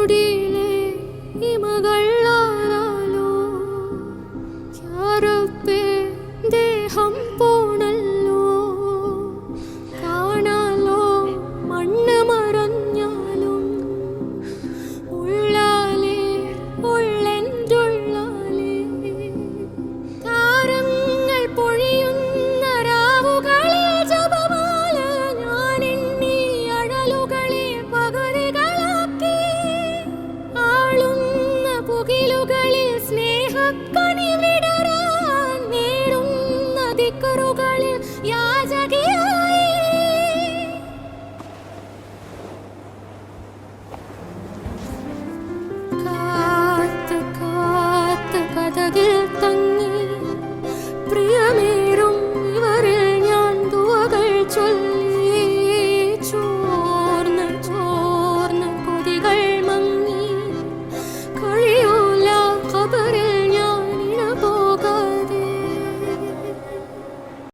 കുടിലേ ഇമകളാലോ യാരപ്പേ ദേഹം പോണല്ലോ കാണാലോ മണ്ണ് മറഞ്ഞാലും ഉള്ളാലേ ഉള്ളെൻ്റുള്ളാലേ താരങ്ങൾ പൊഴിയുന്ന രാവുകളിൽ ജപമാല ഞാൻ എണ്ണി അഴലുകളെ പകരുകളാക്കി ആളുന്ന പുകിലുകളിൽ സ്നേഹക്കണി വിടരാൻ നേടുന്ന ദിക്കറുകളിൽ യാചകിയായി കാത്ത് കാത്ത് കഥകിൽ തങ്ങി